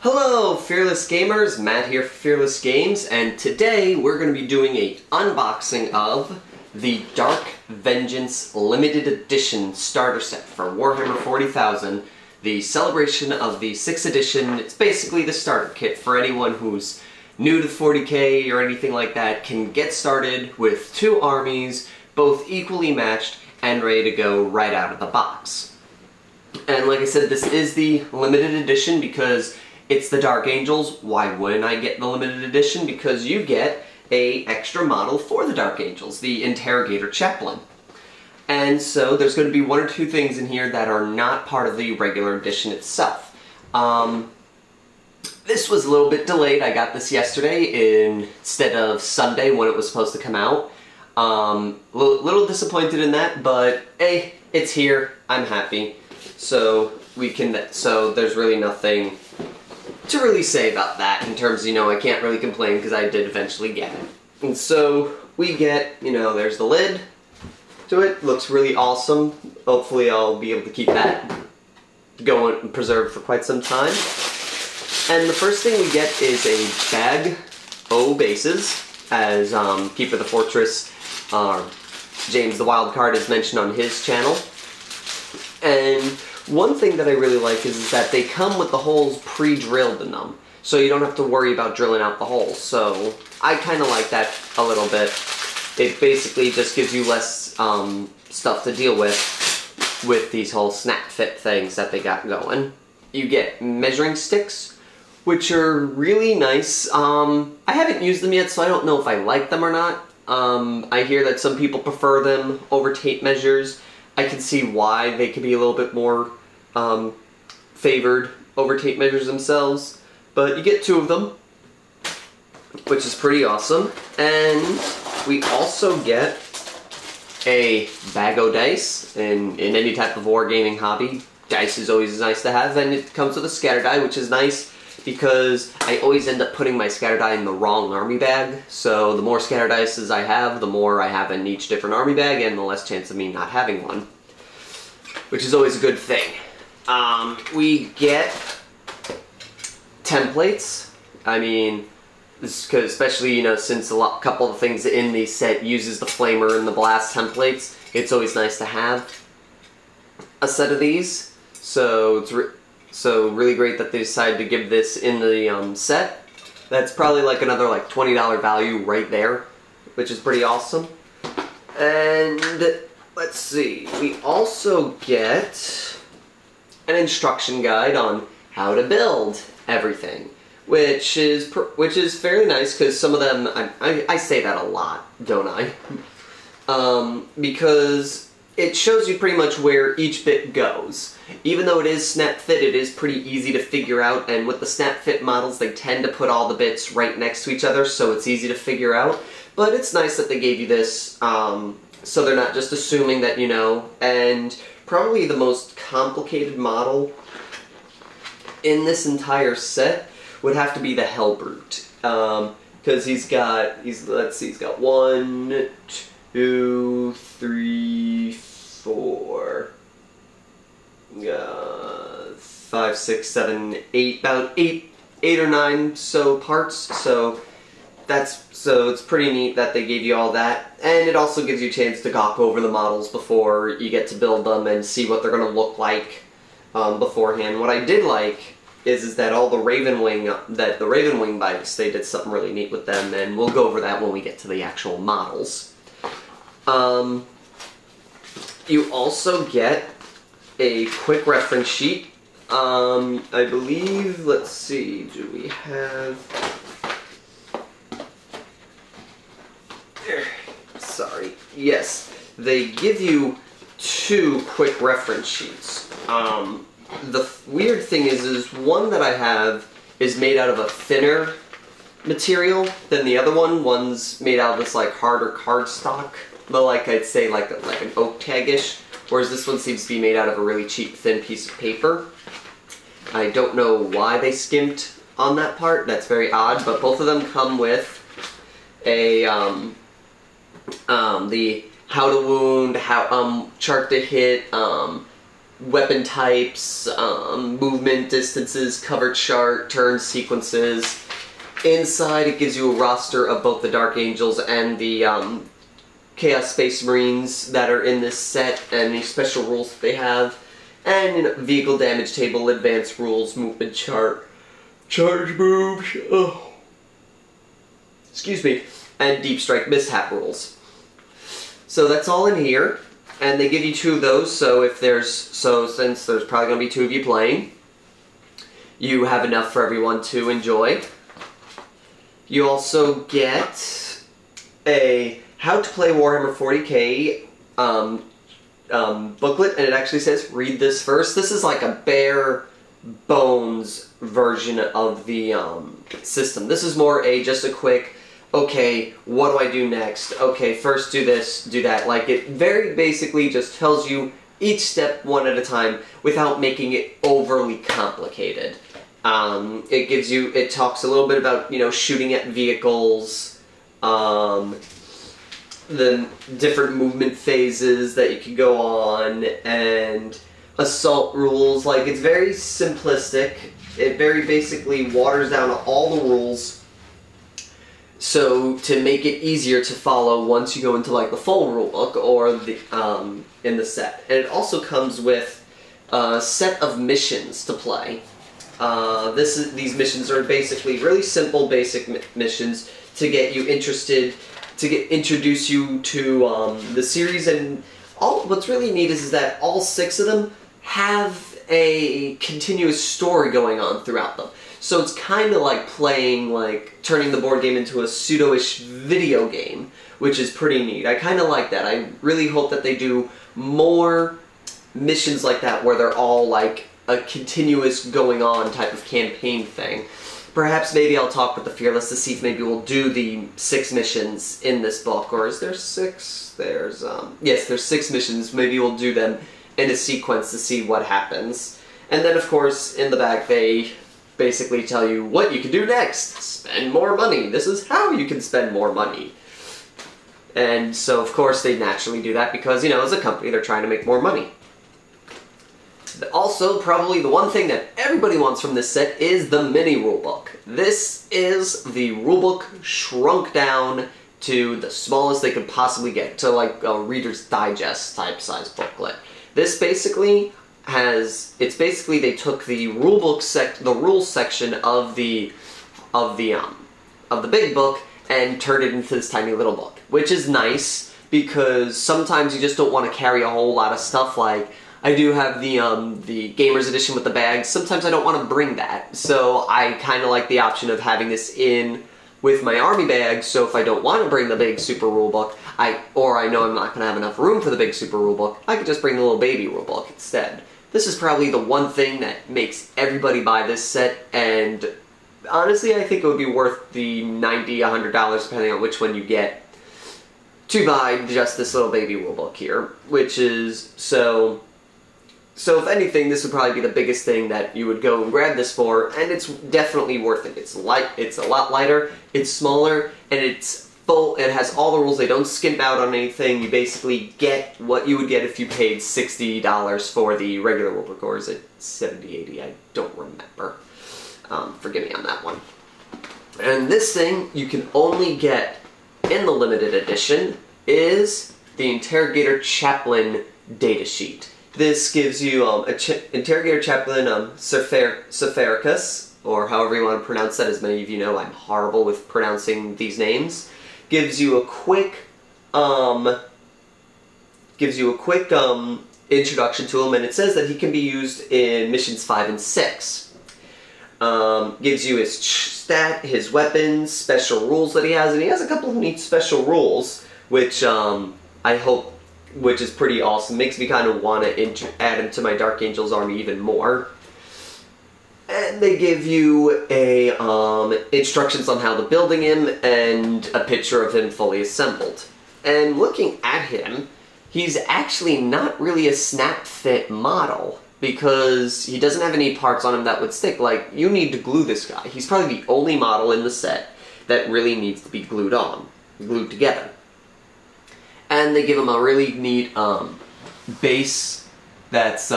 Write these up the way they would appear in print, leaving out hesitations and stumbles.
Hello Fearless Gamers, Matt here for Fearless Games, and today we're going to be doing an unboxing of the Dark Vengeance Limited Edition starter set for Warhammer 40,000, the celebration of the 6th edition. It's basically the starter kit for anyone who's new to 40k or anything like that, can get started with two armies, both equally matched and ready to go right out of the box. And like I said, this is the limited edition because it's the Dark Angels. Why wouldn't I get the limited edition? Because you get an extra model for the Dark Angels, the Interrogator Chaplain. And so there's going to be one or two things in here that are not part of the regular edition itself. This was a little bit delayed. I got this yesterday instead of Sunday when it was supposed to come out. Little disappointed in that, but hey, it's here. I'm happy. So there's really nothing to really say about that in terms of, I can't really complain because I did eventually get it. And so we get, there's the lid to it. Looks really awesome. Hopefully I'll be able to keep that going and preserved for quite some time. And the first thing we get is a bag o' bases, as Keeper the Fortress, James the Wildcard has mentioned on his channel. And one thing that I really like is that they come with the holes pre-drilled in them, so you don't have to worry about drilling out the holes. So I kind of like that a little bit. It basically just gives you less stuff to deal with these whole snap fit things that they got going. You get measuring sticks, which are really nice. I haven't used them yet, so I don't know if I like them or not. I hear that some people prefer them over tape measures. I can see why they could be a little bit more favored over tape measures themselves, but you get two of them, which is pretty awesome. And we also get a bag o' dice. In any type of wargaming hobby, dice is always nice to have, and it comes with a scatter die, which is nice because I always end up putting my scatter die in the wrong army bag. So the more scatter dice I have, the more I have in each different army bag, and the less chance of me not having one, which is always a good thing. We get templates. I mean, this is especially, since couple of things in the set uses the flamer and the blast templates, it's always nice to have a set of these. So it's really great that they decided to give this in the set. That's probably like another $20 value right there, which is pretty awesome. And let's see, we also get an instruction guide on how to build everything, which is fairly nice because some of them, I say that a lot, don't I? Because it shows you pretty much where each bit goes. Even though it is snap fit, it is pretty easy to figure out, and with the snap fit models, they tend to put all the bits right next to each other, so it's easy to figure out. But it's nice that they gave you this, so they're not just assuming that you know. And probably the most complicated model in this entire set would have to be the Hellbrute, because he's got 1, 2, 3, 4, 5, 6, 7, 8, about 8 or 9 parts. So it's pretty neat that they gave you all that, and it also gives you a chance to gawk over the models before you get to build them and see what they're going to look like beforehand. What I did like is that all the Ravenwing bikes, they did something really neat with them, and we'll go over that when we get to the actual models. You also get a quick reference sheet. I believe, let's see, do we have... Sorry. Yes, they give you 2 quick reference sheets. The weird thing is one that I have is made out of a thinner material than the other one. One's made out of this harder cardstock, but I'd say like an oak tag-ish, whereas this one seems to be made out of a really cheap thin piece of paper. I don't know why they skimped on that part. That's very odd, but both of them come with a the how to wound, chart to hit, weapon types, movement distances, cover chart, turn sequences. Inside it gives you a roster of both the Dark Angels and the Chaos Space Marines that are in this set, and any special rules that they have. And you know, vehicle damage table, advanced rules, movement chart, charge moves, excuse me, and deep strike mishap rules. So that's all in here, and they give you 2 of those, so since there's probably going to be 2 of you playing, you have enough for everyone to enjoy. You also get a How to Play Warhammer 40k booklet, and it actually says, read this first. This is like a bare bones version of the system. This is more just a quick, okay, what do I do next? Okay, first do this, do that. Like, it very basically just tells you each step one at a time without making it overly complicated. It talks a little bit about, you know, shooting at vehicles, the different movement phases that you can go on, and assault rules. Like, it's very simplistic. It very basically waters down all the rules, so to make it easier to follow once you go into like the full rulebook or the in the set. And it also comes with a set of missions to play. These missions are basically really simple, basic missions to get you interested, to introduce you to the series. And what's really neat is that all 6 of them have a continuous story going on throughout them. So it's kind of like playing, like, turning the board game into a pseudo-ish video game, which is pretty neat. I kind of like that. I really hope that they do more missions like that where they're all like a continuous going on type of campaign thing. Perhaps maybe I'll talk with the Fearless to see if maybe we'll do the 6 missions in this book. Or is there 6? Yes, there's 6 missions. Maybe we'll do them in a sequence to see what happens. And then, of course, in the back they basically tell you what you can do next. Spend more money. This is how you can spend more money. And so, of course, they naturally do that because, you know, as a company, they're trying to make more money. Also, probably the one thing that everybody wants from this set is the mini rulebook. This is the rulebook shrunk down to the smallest they could possibly get, to like a Reader's Digest type size booklet. This basically they took the rules section of the big book and turned it into this tiny little book, which is nice because sometimes you just don't want to carry a whole lot of stuff. Like, I do have the Gamers Edition with the bags. Sometimes I don't want to bring that, so I kind of like the option of having this in with my army bag, so if I don't want to bring the big super rulebook, or I know I'm not going to have enough room for the big super rulebook, I could just bring the little baby rulebook instead. This is probably the one thing that makes everybody buy this set, and honestly I think it would be worth the $90, $100, depending on which one you get, to buy just this little baby rulebook here, which is so if anything, this would probably be the biggest thing that you would go and grab this for, and it's definitely worth it. It's light, it's a lot lighter, it's smaller, and it's full. It has all the rules. They don't skimp out on anything. You basically get what you would get if you paid $60 for the regular rulebook, or is it $70, $80? I don't remember. Forgive me on that one. And this thing you can only get in the limited edition is the Interrogator Chaplain datasheet. This gives you Interrogator Chaplain Sepharicus, or however you want to pronounce that. As many of you know, I'm horrible with pronouncing these names. Gives you a quick introduction to him, and it says that he can be used in missions 5 and 6. Gives you his stat, his weapons, special rules that he has, and he has a couple of neat special rules, which which is pretty awesome. Makes me kind of want to add him to my Dark Angels army even more. And they give you a instructions on how to building him and a picture of him fully assembled. And looking at him, he's actually not really a snap fit model because he doesn't have any parts on him that would stick. Like, you need to glue this guy. He's probably the only model in the set that really needs to be glued together. And they give him a really neat base that's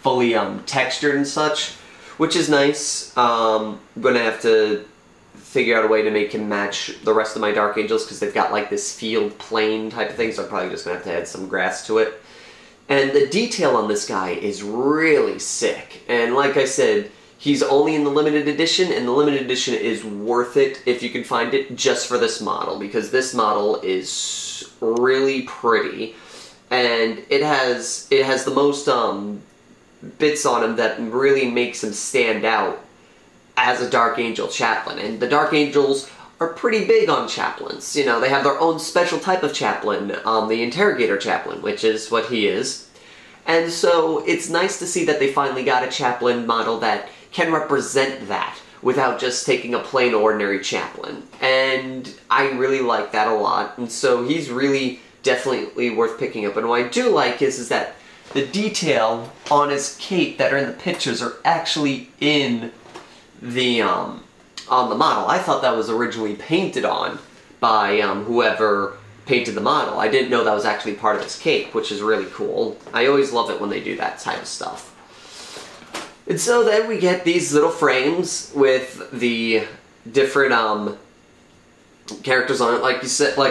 fully textured and such, which is nice. I'm gonna have to figure out a way to make him match the rest of my Dark Angels because they've got like this field plain type of thing, so I'm probably just gonna have to add some grass to it. And the detail on this guy is really sick, and like I said, he's only in the limited edition, and the limited edition is worth it if you can find it just for this model, because this model is really pretty, and it has the most bits on him that really makes him stand out as a Dark Angel Chaplain. And the Dark Angels are pretty big on chaplains. You know, they have their own special type of chaplain, the Interrogator Chaplain, which is what he is. And so it's nice to see that they finally got a chaplain model that can represent that without just taking a plain ordinary chaplain. And I really like that a lot. And so he's really definitely worth picking up. And what I do like is that the detail on his cape that are in the pictures are actually in the on the model. I thought that was originally painted on by whoever painted the model. I didn't know that was actually part of his cape, which is really cool. I always love it when they do that type of stuff. And so then we get these little frames with the different characters on it. Like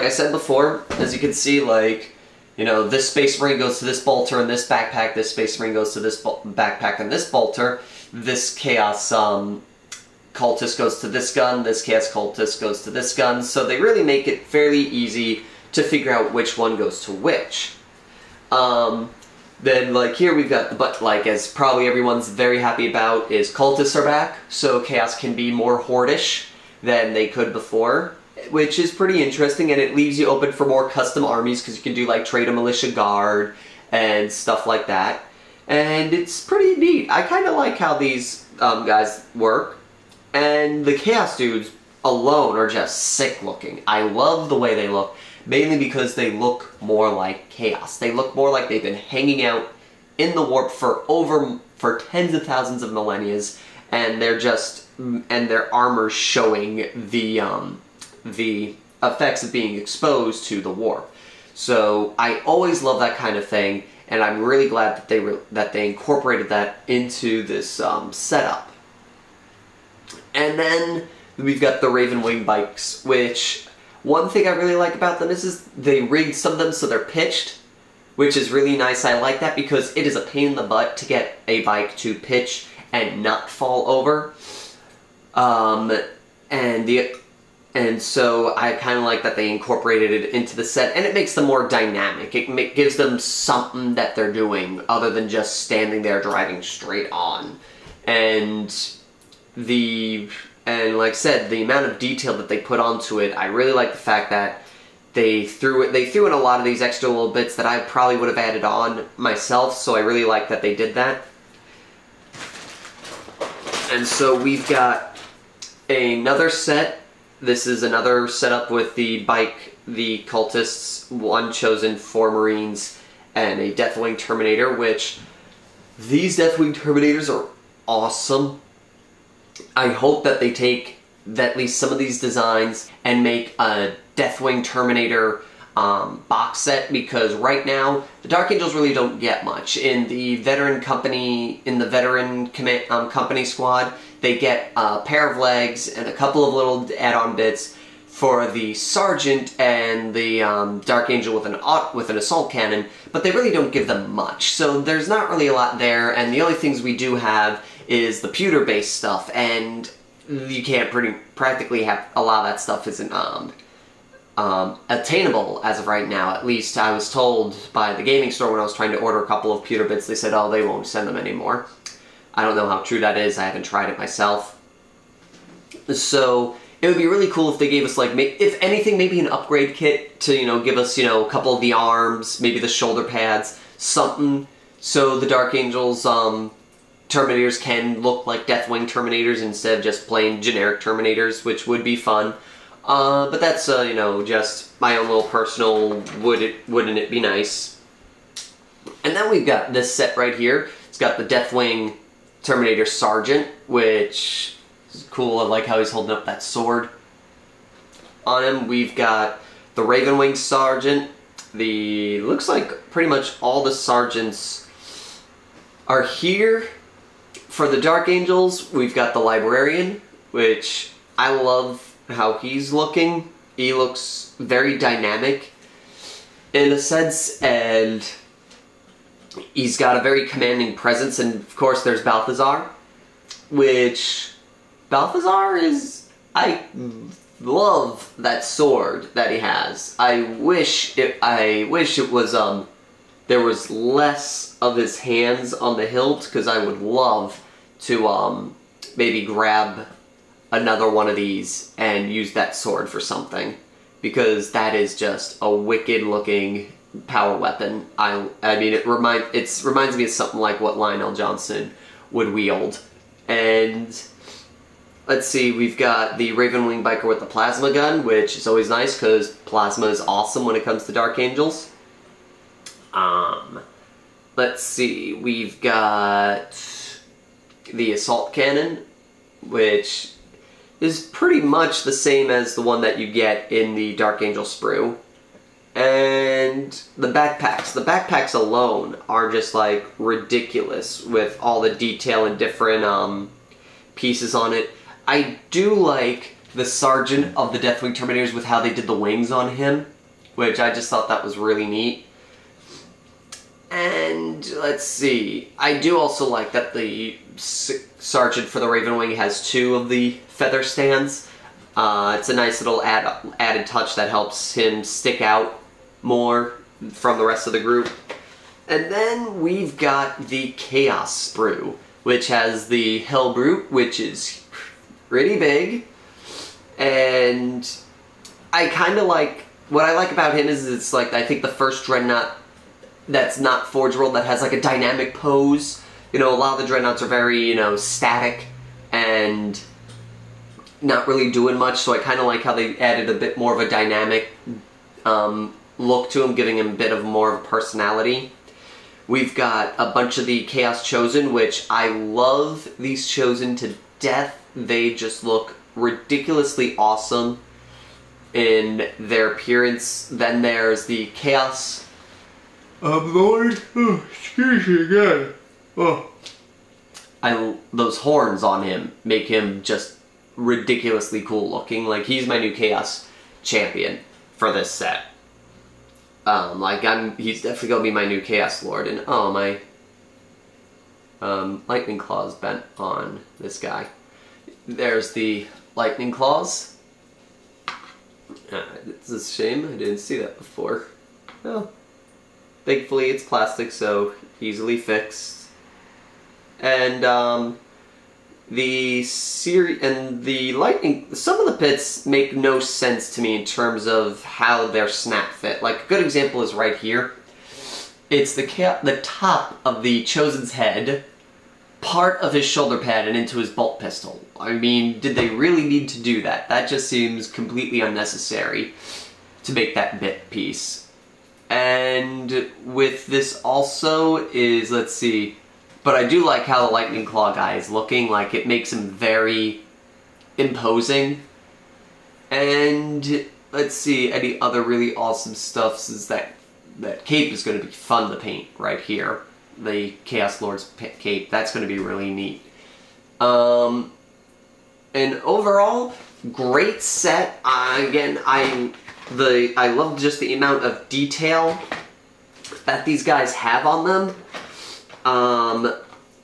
I said before, as you can see, like, you know, this Space Marine goes to this bolter and this backpack, this Space Marine goes to this backpack and this bolter, this Chaos Cultist goes to this gun, this Chaos Cultist goes to this gun, so they really make it fairly easy to figure out which one goes to which. Then, like, here we've got the, but, like, as probably everyone's very happy about, is Cultists are back, so Chaos can be more Hordish than they could before, which is pretty interesting, and it leaves you open for more custom armies, because you can do, like, Trade a Militia Guard and stuff like that. And it's pretty neat. I kind of like how these guys work. And the Chaos dudes alone are just sick looking. I love the way they look, mainly because they look more like Chaos. They look more like they've been hanging out in the warp for tens of thousands of millennia, and they're just, and their armor's showing the effects of being exposed to the warp. So I always love that kind of thing, and I'm really glad that they incorporated that into this setup. And then we've got the Raven Wing bikes, which one thing I really like about them is they rigged some of them so they're pitched, which is really nice. I like that because it is a pain in the butt to get a bike to pitch and not fall over. And so I kind of like that they incorporated it into the set, and it makes them more dynamic. It gives them something that they're doing other than just standing there driving straight on. And like I said, the amount of detail that they put onto it, I really like the fact that they threw in a lot of these extra little bits that I probably would have added on myself, so I really like that they did that. And so we've got another set. This is another setup with the bike, the Cultists, one chosen for Marines, and a Deathwing Terminator, which these Deathwing Terminators are awesome. I hope that they take at least some of these designs and make a Deathwing Terminator box set, because right now the Dark Angels really don't get much. In the veteran company, company squad, they get a pair of legs and a couple of little add-on bits for the Sergeant and the Dark Angel with an assault cannon, but they really don't give them much. So there's not really a lot there, and the only things we do have is the pewter-based stuff, and you can't practically have a lot of that stuff isn't attainable as of right now. At least I was told by the gaming store when I was trying to order a couple of pewter bits, they said, oh, they won't send them anymore. I don't know how true that is. I haven't tried it myself. So it would be really cool if they gave us, like, if anything, maybe an upgrade kit to, you know, give us, you know, a couple of the arms, maybe the shoulder pads, something, so the Dark Angels Terminators can look like Deathwing Terminators instead of just plain generic Terminators, which would be fun. But that's, you know, just my own little personal, wouldn't it be nice? And then we've got this set right here. It's got the Deathwing Terminator Sergeant, which is cool. I like how he's holding up that sword on him. We've got the Ravenwing Sergeant. Looks like pretty much all the sergeants are here. For the Dark Angels, we've got the Librarian, which I love how he's looking. He looks very dynamic in a sense, and he's got a very commanding presence. And of course there's Balthazar, which Balthazar is... I love that sword that he has. I wish it was there was less of his hands on the hilt, because I would love to maybe grab another one of these and use that sword for something, because that is just a wicked looking power weapon. I mean, it reminds me of something like what Lionel Johnson would wield. And let's see, we've got the Ravenwing Biker with the plasma gun, which is always nice because plasma is awesome when it comes to Dark Angels. Let's see, we've got the assault cannon, which is pretty much the same as the one that you get in the Dark Angel sprue. And the backpacks. The backpacks alone are just like ridiculous with all the detail and different pieces on it. I do like the Sergeant of the Deathwing Terminators with how they did the wings on him, which I just thought that was really neat. And let's see, I do also like that the Sergeant for the Ravenwing has 2 of the feather stands. It's a nice little added touch that helps him stick out more from the rest of the group. And then we've got the Chaos Sprue, which has the Hellbrute, which is pretty big. And I kind of like, what I like about him is it's like, I think the first Dreadnought that's not Forge World that has like a dynamic pose. You know, a lot of the Dreadnoughts are very, you know, static and not really doing much, so I kind of like how they added a bit more of a dynamic look to him, giving him a bit of more of a personality. We've got a bunch of the Chaos Chosen, which I love these Chosen to death. They just look ridiculously awesome in their appearance. Then there's the Chaos Lord. Oh, excuse me again. Oh. Those horns on him make him just ridiculously cool looking. Like, he's my new Chaos champion for this set. He's definitely gonna be my new Chaos Lord. And oh, my Lightning Claws bent on this guy. There's the Lightning Claws. It's a shame I didn't see that before. Well, thankfully it's plastic, so easily fixed. And the lightning, some of the pits make no sense to me in terms of how they're snap fit. Like, a good example is right here. It's the top of the Chosen's head, part of his shoulder pad, and into his bolt pistol. I mean, did they really need to do that? That just seems completely unnecessary to make that bit piece. And with this also is, let's see, but I do like how the Lightning Claw guy is looking. Like, it makes him very imposing. And let's see, any other really awesome stuff is that cape is going to be fun to paint right here. The Chaos Lord's cape, that's going to be really neat. And overall, great set. Again, I love just the amount of detail that these guys have on them.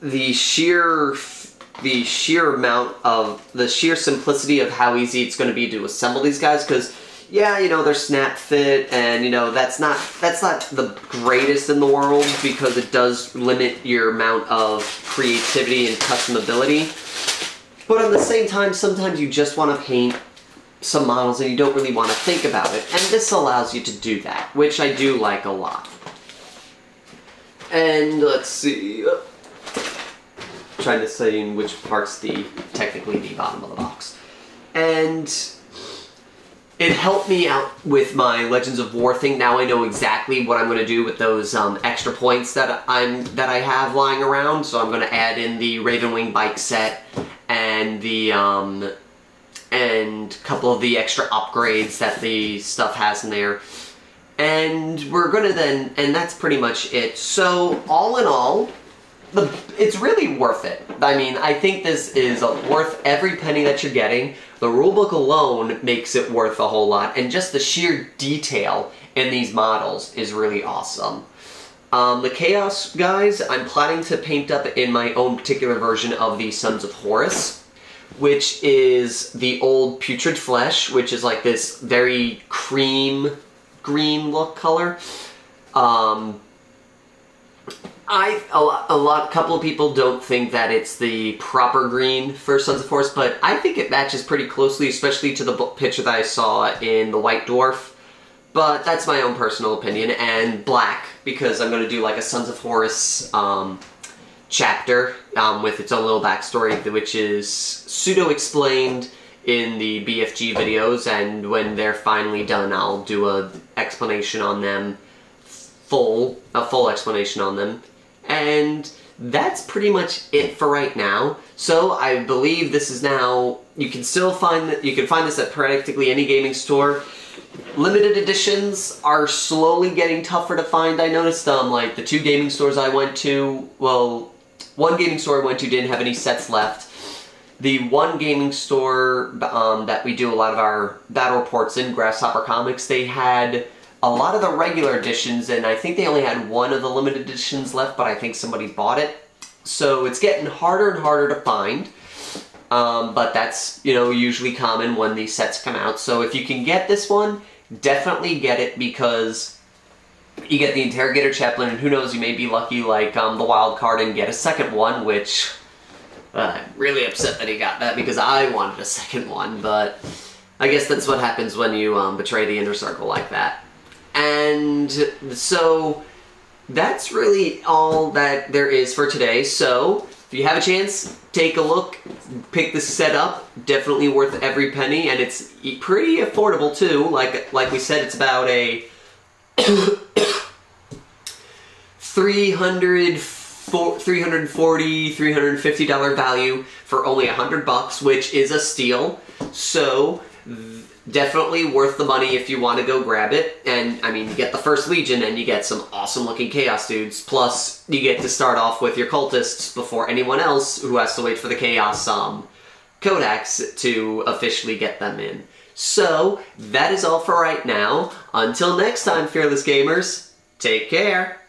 The sheer simplicity of how easy it's going to be to assemble these guys, because yeah, you know, they're snap fit, and you know, that's not the greatest in the world, because it does limit your amount of creativity and customability. But at the same time, sometimes you just want to paint some models and you don't really want to think about it, and this allows you to do that, which I do like a lot. And let's see, trying to say in which part's technically the bottom of the box. And it helped me out with my Legends of War thing. Now I know exactly what I'm going to do with those extra points that I have lying around. So I'm going to add in the Ravenwing bike set and the and a couple of the extra upgrades that the stuff has in there. And we're going to then, and that's pretty much it. So all in all, it's really worth it. I mean, I think this is worth every penny that you're getting. The rulebook alone makes it worth a whole lot, and just the sheer detail in these models is really awesome. The Chaos guys, I'm planning to paint up in my own particular version of the Sons of Horus, which is the old Putrid Flesh, which is like this very cream green look color. A couple of people don't think that it's the proper green for Sons of Horus, but I think it matches pretty closely, especially to the picture that I saw in the White Dwarf. But that's my own personal opinion, and black, because I'm going to do like a Sons of Horus chapter with its own little backstory, which is pseudo-explained in the BFG videos, and when they're finally done, I'll do a explanation on them, a full explanation on them. And that's pretty much it for right now. So I believe this is now, you can find this at practically any gaming store. Limited editions are slowly getting tougher to find. I noticed like the 2 gaming stores I went to, well, one gaming store I went to didn't have any sets left. The one gaming store that we do a lot of our battle reports in, Grasshopper Comics, they had a lot of the regular editions, and I think they only had one of the limited editions left, but I think somebody bought it. So it's getting harder and harder to find. But that's, you know, usually common when these sets come out. So if you can get this one, definitely get it, because you get the Interrogator Chaplain, and who knows, you may be lucky like the wild card and get a second one, which I'm really upset that he got that, because I wanted a second one, but I guess that's what happens when you betray the inner circle like that. And so that's really all that there is for today. So if you have a chance, take a look, pick this set up. Definitely worth every penny, and it's pretty affordable too. Like we said, it's about a $340, $350 value for only $100, which is a steal. So definitely worth the money if you want to go grab it. And I mean, you get the first Legion and you get some awesome looking Chaos dudes, plus you get to start off with your Cultists before anyone else who has to wait for the Chaos Codex to officially get them in. So that is all for right now. Until next time, fearless gamers, take care.